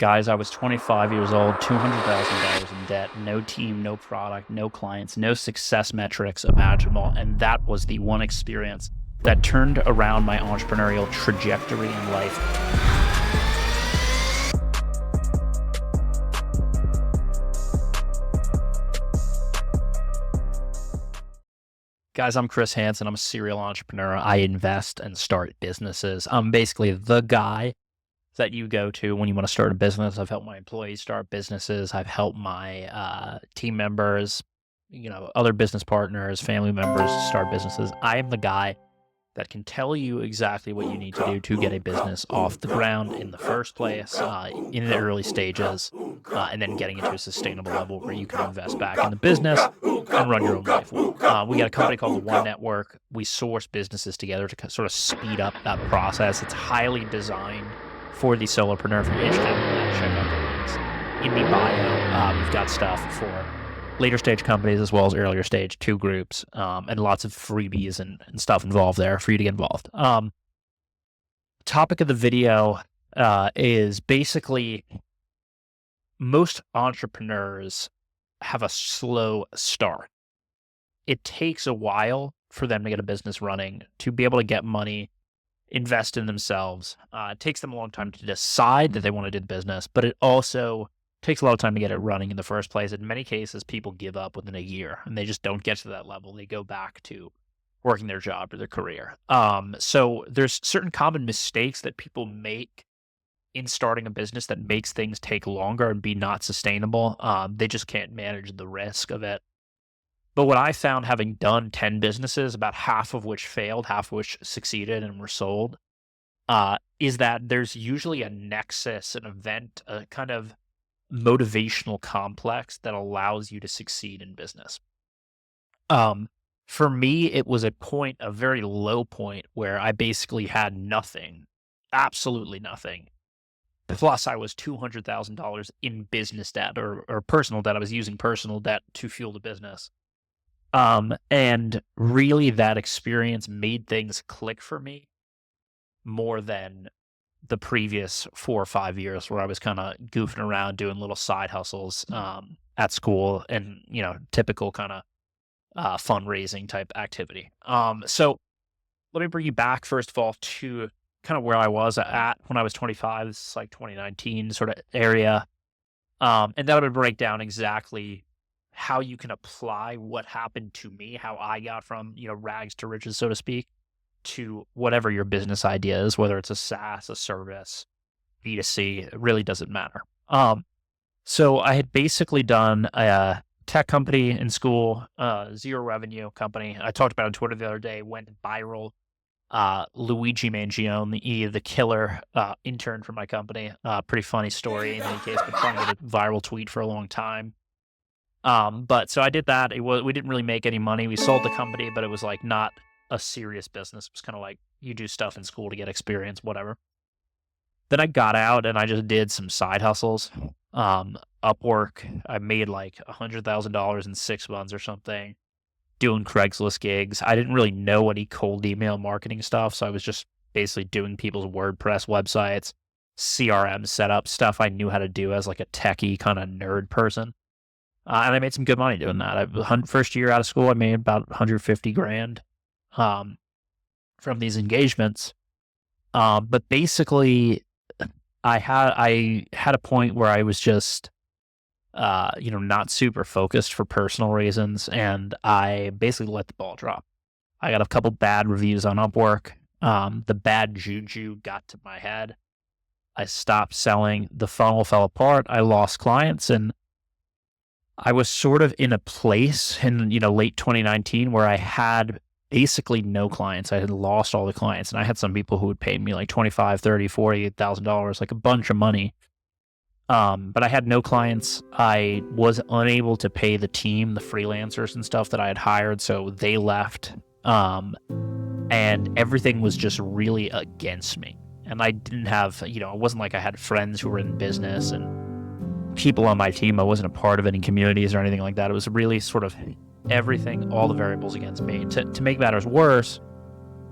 Guys, I was 25 years old, $200,000 in debt, no team, no product, no clients, no success metrics imaginable. And that was the one experience that turned around my entrepreneurial trajectory in life. Guys, I'm Chris Hansen. I'm a serial entrepreneur. I invest and start businesses. I'm basically the guy that you go to when you want to start a business. I've helped my employees start businesses. I've helped my team members, other business partners, family members start businesses. I am the guy that can tell you exactly what you need to do to get a business off the ground in the first place, in the early stages, and then getting into a sustainable level where you can invest back in the business and run your own life well. We got a company called the One Network. We source businesses together to sort of speed up that process. It's highly designed for the solopreneur. If you're interested in that, check out the links in the bio. We've got stuff for later stage companies as well as earlier stage, 2 groups, and lots of freebies and stuff involved there for you to get involved. Topic of the video is basically most entrepreneurs have a slow start. It takes a while for them to get a business running, to be able to get money, invest in themselves. It takes them a long time to decide that they want to do the business, but it also takes a lot of time to get it running in the first place. In many cases, people give up within a year and they just don't get to that level. They go back to working their job or their career. So there's certain common mistakes that people make in starting a business that makes things take longer and be not sustainable. They just can't manage the risk of it. But what I found, having done 10 businesses, about half of which failed, half of which succeeded and were sold, is that there's usually a nexus, an event, a kind of motivational complex that allows you to succeed in business. For me, it was a very low point where I basically had nothing, absolutely nothing. Plus, I was $200,000 in business debt or personal debt. I was using personal debt to fuel the business. And really that experience made things click for me more than the previous 4 or 5 years where I was kind of goofing around doing little side hustles, at school and, typical kind of, fundraising type activity. So let me bring you back first of all to kind of where I was at when I was 25. This is like 2019 sort of area. And that would break down exactly how you can apply what happened to me, how I got from, rags to riches, so to speak, to whatever your business idea is, whether it's a SaaS, a service, B2C, it really doesn't matter. So I had basically done a tech company in school, zero revenue company. I talked about it on Twitter the other day, went viral. Luigi Mangione, the killer intern for my company. Pretty funny story in any case, been trying to get a viral tweet for a long time. But so I did that. We didn't really make any money. We sold the company, but it was like not a serious business. It was kind of like you do stuff in school to get experience, whatever. Then I got out and I just did some side hustles. Upwork, I made like $100,000 in 6 months or something doing Craigslist gigs. I didn't really know any cold email marketing stuff, so I was just basically doing people's WordPress websites, CRM setup stuff I knew how to do as like a techie kind of nerd person. And I made some good money doing that. First year out of school, I made about 150 grand from these engagements. But basically, I had a point where I was just, not super focused for personal reasons, and I basically let the ball drop. I got a couple bad reviews on Upwork. The bad juju got to my head. I stopped selling. The funnel fell apart. I lost clients, and I was sort of in a place in, late 2019 where I had basically no clients. I had lost all the clients, and I had some people who would pay me like $25,000, $30,000, $40,000, like a bunch of money. But I had no clients. I was unable to pay the team, the freelancers and stuff that I had hired, so they left. And everything was just really against me. And I didn't have, it wasn't like I had friends who were in business and people on my team. I wasn't a part of any communities or anything like that. It was really sort of everything, all the variables against me. To make matters worse,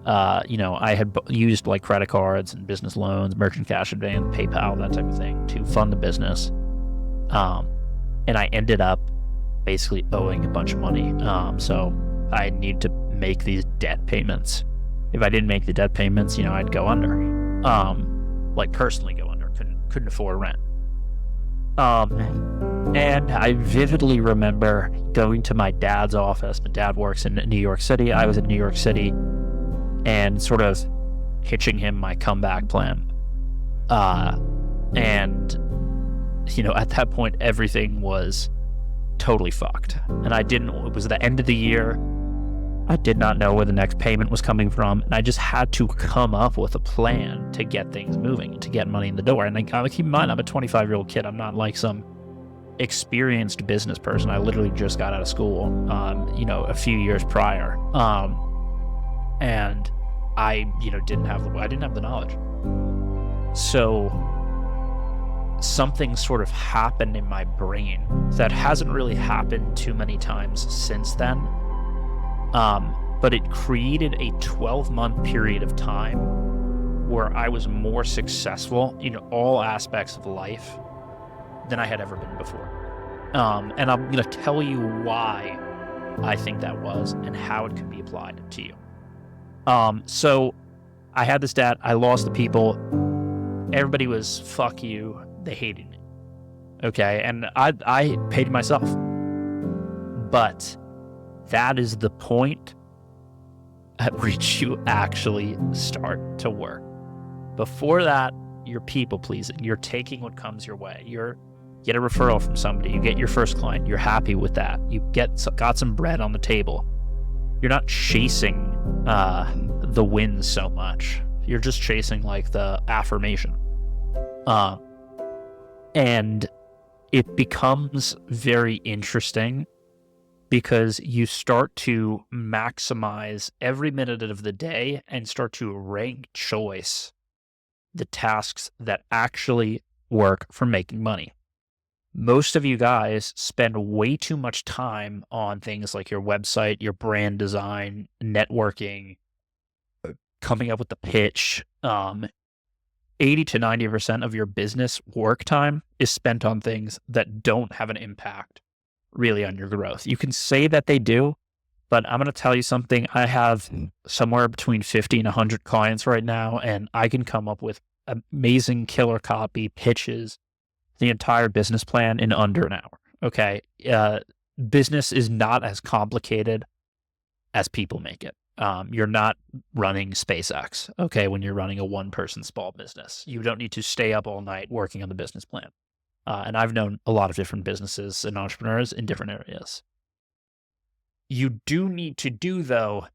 I had used like credit cards and business loans, merchant cash advance, PayPal, that type of thing to fund the business. And I ended up basically owing a bunch of money. So I need to make these debt payments. If I didn't make the debt payments, I'd go under. Like personally go under. Couldn't afford rent. And I vividly remember going to my dad's office. My dad works in New York City. I was in New York City, and sort of pitching him my comeback plan. And at that point, everything was totally fucked. And it was the end of the year. I did not know where the next payment was coming from. And I just had to come up with a plan to get things moving, to get money in the door. And keep in mind, I'm a 25-year-old kid. I'm not like some experienced business person. I literally just got out of school, a few years prior. And I, didn't have the knowledge. So something sort of happened in my brain that hasn't really happened too many times since then. But it created a 12-month period of time where I was more successful in all aspects of life than I had ever been before. And I'm going to tell you why I think that was and how it can be applied to you. So I had this debt. I lost the people. Everybody was, fuck you. They hated me. Okay. And I paid myself. But that is the point at which you actually start to work. Before that, you're people pleasing. You're taking what comes your way. You get a referral from somebody. You get your first client. You're happy with that. You got some bread on the table. You're not chasing the wins so much. You're just chasing like the affirmation. And it becomes very interesting because you start to maximize every minute of the day and start to rank choice the tasks that actually work for making money. Most of you guys spend way too much time on things like your website, your brand design, networking, coming up with the pitch. 80 to 90% of your business work time is spent on things that don't have an impact really on your growth. You can say that they do, but I'm going to tell you something. I have somewhere between 50 and 100 clients right now, and I can come up with amazing killer copy, pitches, the entire business plan in under an hour. Okay. Business is not as complicated as people make it. You're not running SpaceX, okay, when you're running a one-person small business. You don't need to stay up all night working on the business plan. And I've known a lot of different businesses and entrepreneurs in different areas. You do need to do, though,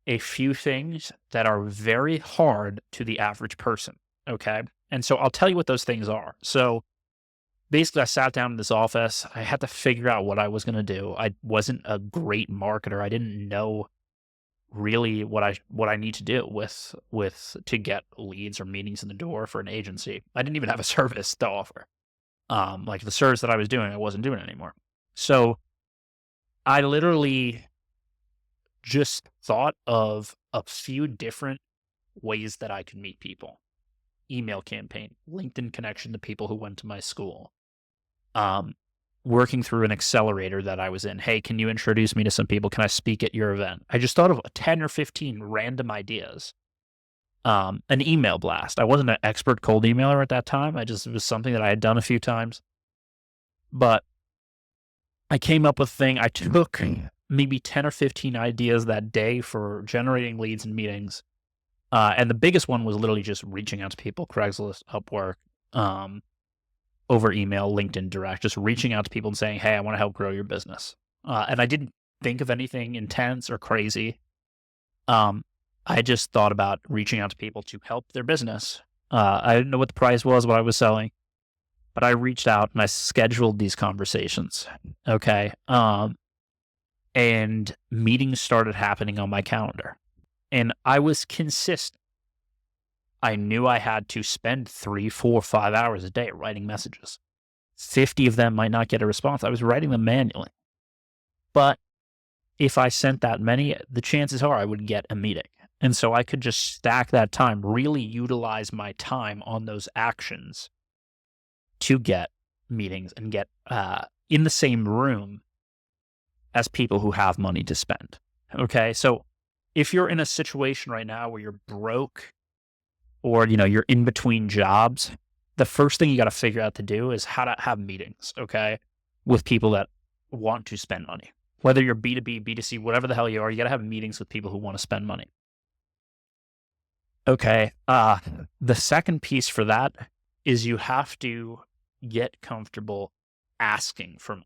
a few things that are very hard to the average person, okay? And so I'll tell you what those things are. So basically, I sat down in this office. I had to figure out what I was going to do. I wasn't a great marketer. I didn't know really what I need to do with to get leads or meetings in the door for an agency. I didn't even have a service to offer. Like the service that I was doing, I wasn't doing anymore. So I literally just thought of a few different ways that I could meet people. Email campaign, LinkedIn connection to people who went to my school. Working through an accelerator that I was in. Hey, can you introduce me to some people? Can I speak at your event? I just thought of 10 or 15 random ideas. An email blast. I wasn't an expert cold emailer at that time. It was something that I had done a few times. But I came up with a thing. I took maybe 10 or 15 ideas that day for generating leads and meetings. And the biggest one was literally just reaching out to people, Craigslist, Upwork, over email, LinkedIn Direct, just reaching out to people and saying, hey, I want to help grow your business. And I didn't think of anything intense or crazy. I just thought about reaching out to people to help their business. I didn't know what the price was, what I was selling, but I reached out and I scheduled these conversations. Okay. And meetings started happening on my calendar, and I was consistent. I knew I had to spend 3, 4, 5 hours a day writing messages. 50 of them might not get a response. I was writing them manually. But if I sent that many, the chances are I would get a meeting. And so I could just stack that time, really utilize my time on those actions to get meetings and get in the same room as people who have money to spend. Okay. So if you're in a situation right now where you're broke or, you're in between jobs, the first thing you got to figure out to do is how to have meetings. Okay. With people that want to spend money, whether you're B2B, B2C, whatever the hell you are, you got to have meetings with people who want to spend money. Okay. The second piece for that is you have to get comfortable asking for money.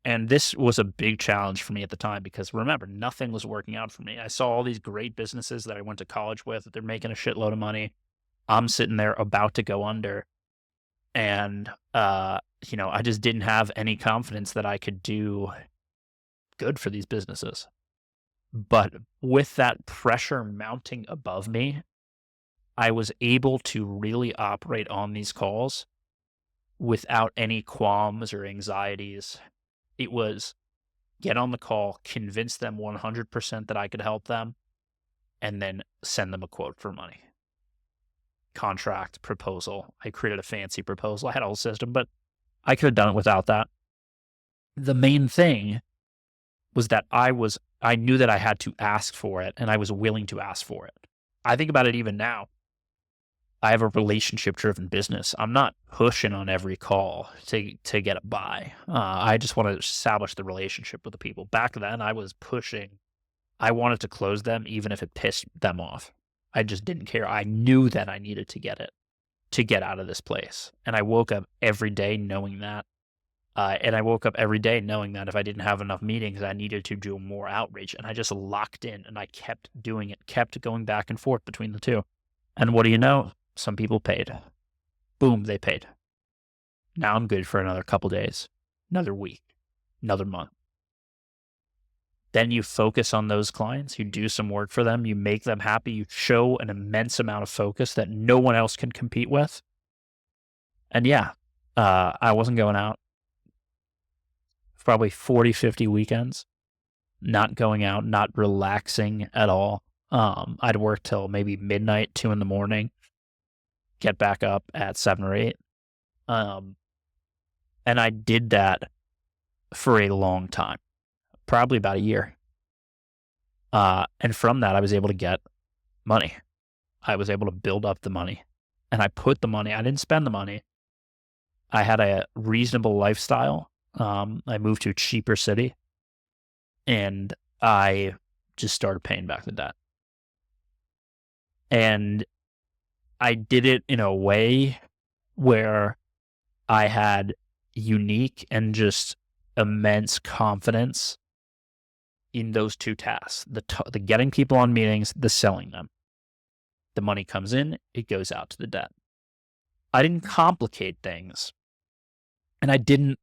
And this was a big challenge for me at the time because remember, nothing was working out for me. I saw all these great businesses that I went to college with. They're making a shitload of money. I'm sitting there about to go under. And, I just didn't have any confidence that I could do good for these businesses. But with that pressure mounting above me, I was able to really operate on these calls without any qualms or anxieties. It was get on the call, convince them 100% that I could help them, and then send them a quote for money. Contract, proposal. I created a fancy proposal. I had a whole system, but I could have done it without that. The main thing was that I knew that I had to ask for it, and I was willing to ask for it. I think about it even now. I have a relationship-driven business. I'm not pushing on every call to get a buy. I just want to establish the relationship with the people. Back then, I was pushing. I wanted to close them, even if it pissed them off. I just didn't care. I knew that I needed to get it to get out of this place, and I woke up every day knowing that. And I woke up every day knowing that if I didn't have enough meetings, I needed to do more outreach. And I just locked in, and I kept doing it, kept going back and forth between the two. And what do you know? Some people paid. Boom, they paid. Now I'm good for another couple days, another week, another month. Then you focus on those clients, you do some work for them, you make them happy, you show an immense amount of focus that no one else can compete with. And yeah, I wasn't going out probably 40, 50 weekends, not going out, not relaxing at all. I'd work till maybe midnight, 2 in the morning, get back up at 7 or 8. And I did that for a long time, probably about a year. And from that, I was able to get money. I was able to build up the money, and I put the money, I didn't spend the money. I had a reasonable lifestyle. I moved to a cheaper city, and I just started paying back the debt. And I did it in a way where I had unique and just immense confidence in those two tasks, the getting people on meetings, the selling them. The money comes in, it goes out to the debt. I didn't complicate things, and I didn't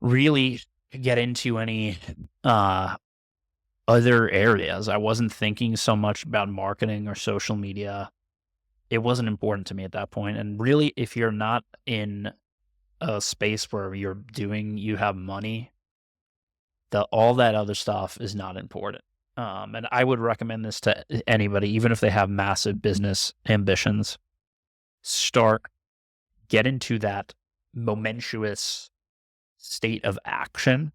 really get into any other areas. I wasn't thinking so much about marketing or social media. It wasn't important to me at that point. And really, if you're not in a space where you have money, all that other stuff is not important. And I would recommend this to anybody, even if they have massive business ambitions. Get into that momentous state of action.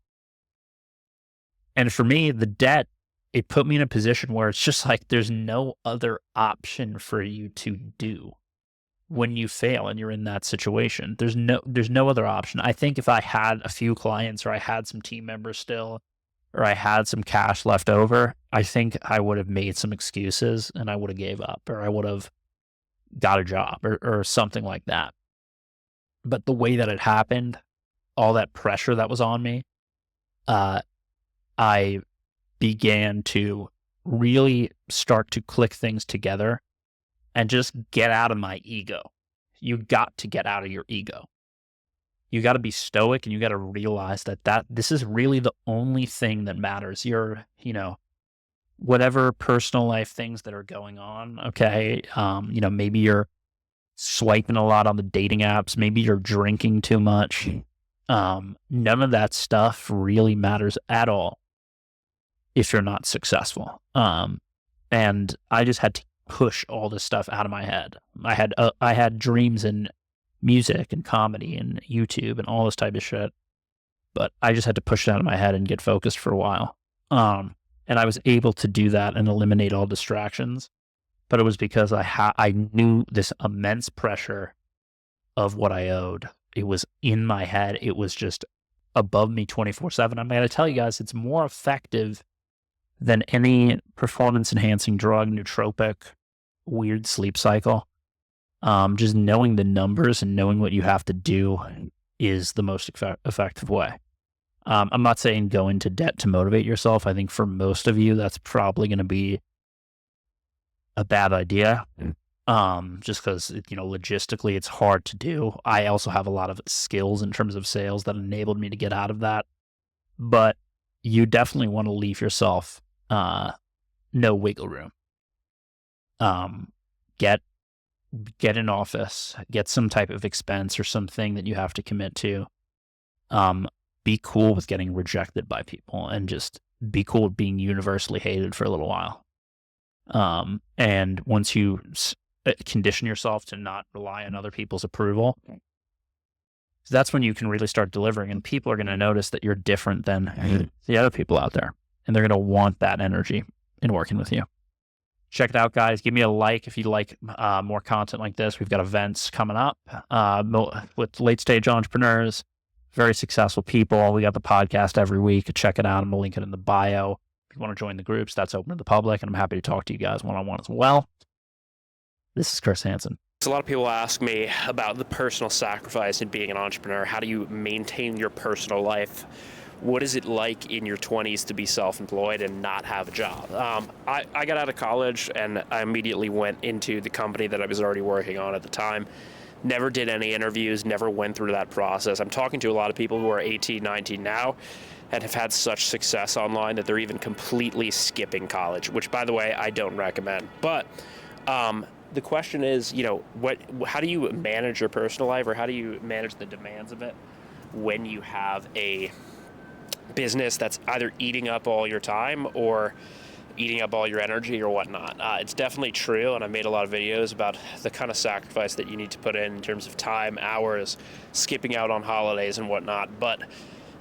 And for me, the debt, it put me in a position where it's just like there's no other option for you to do when you fail and you're in that situation. There's no other option. I think if I had a few clients, or I had some team members still, or I had some cash left over, I think I would have made some excuses and I would have gave up, or I would have got a job or something like that. But the way that it happened, all that pressure that was on me, I began to really start to click things together and just get out of my ego. You got to get out of your ego. You got to be stoic, and you got to realize that this is really the only thing that matters. Your, whatever personal life things that are going on. Okay. Maybe you're swiping a lot on the dating apps. Maybe you're drinking too much. None of that stuff really matters at all. if you're not successful. And I just had to push all this stuff out of my head. I had dreams in music and comedy and YouTube and all this type of shit, but I just had to push it out of my head and get focused for a while. And I was able to do that and eliminate all distractions, but it was because I knew this immense pressure of what I owed. It was in my head. It was just above me 24/7. I'm going to tell you guys, it's more effective than any performance enhancing drug, nootropic, weird sleep cycle. Just knowing the numbers and knowing what you have to do is the most effective way. I'm not saying go into debt to motivate yourself. I think for most of you, that's probably going to be a bad idea. Just because, logistically it's hard to do. I also have a lot of skills in terms of sales that enabled me to get out of that. But you definitely want to leave yourself no wiggle room. Get an office, get some type of expense or something that you have to commit to. Be cool with getting rejected by people, and just be cool with being universally hated for a little while. And once you condition yourself to not rely on other people's approval, that's when you can really start delivering, and people are going to notice that you're different than the other people out there, and they're going to want that energy in working with you. Check it out, guys. Give me a like if you like more content like this. We've got events coming up with late stage entrepreneurs, very successful people. We got the podcast every week. Check it out. I'm going to link it in the bio. If you want to join the groups, that's open to the public, and I'm happy to talk to you guys one-on-one as well. This is Chris Hansen. A lot of people ask me about the personal sacrifice in being an entrepreneur. How do you maintain your personal life? What is it like in your 20s to be self-employed and not have a job? I got out of college and I immediately went into the company that I was already working on at the time. Never did any interviews, never went through that process. I'm talking to a lot of people who are 18, 19 now and have had such success online that they're even completely skipping college, which, by the way, I don't recommend. But the question is, how do you manage your personal life, or how do you manage the demands of it when you have a business that's either eating up all your time or eating up all your energy or whatnot? It's definitely true, and I made a lot of videos about the kind of sacrifice that you need to put in terms of time, hours, skipping out on holidays and whatnot. But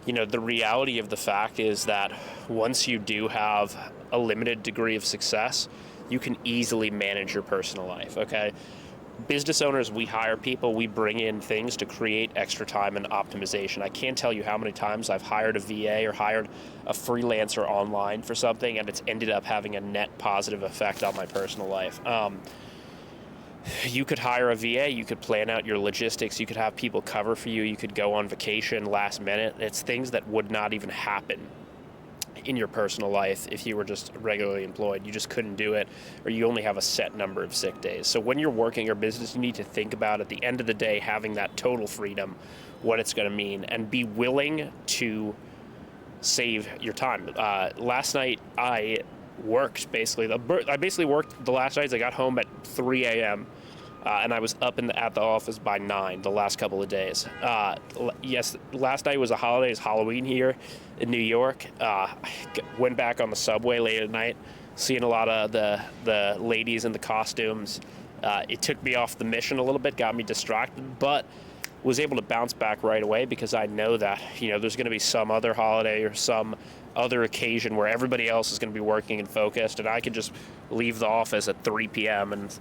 the reality of the fact is that once you do have a limited degree of success, you can easily manage your personal life, okay? Business owners, we hire people, we bring in things to create extra time and optimization. I can't tell you how many times I've hired a VA or hired a freelancer online for something, and it's ended up having a net positive effect on my personal life. You could hire a VA, you could plan out your logistics, you could have people cover for you, you could go on vacation last minute. It's things that would not even happen in your personal life if you were just regularly employed. You just couldn't do it, or you only have a set number of sick days. So when you're working your business, you need to think about, at the end of the day, having that total freedom, what it's going to mean, and be willing to save your time. Last night I worked I basically worked the last nights. I got home at 3 a.m. And I was up at the office by 9 the last couple of days. Yes, last night was a holiday. It's Halloween here in New York. Went back on the subway late at night, seeing a lot of the ladies in the costumes. It took me off the mission a little bit, got me distracted, but was able to bounce back right away because I know that there's going to be some other holiday or some other occasion where everybody else is going to be working and focused, and I can just leave the office at 3 p.m. and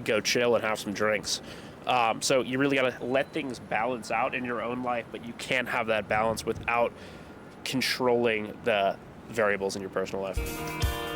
go chill and have some drinks. So you really got to let things balance out in your own life, but you can't have that balance without controlling the variables in your personal life.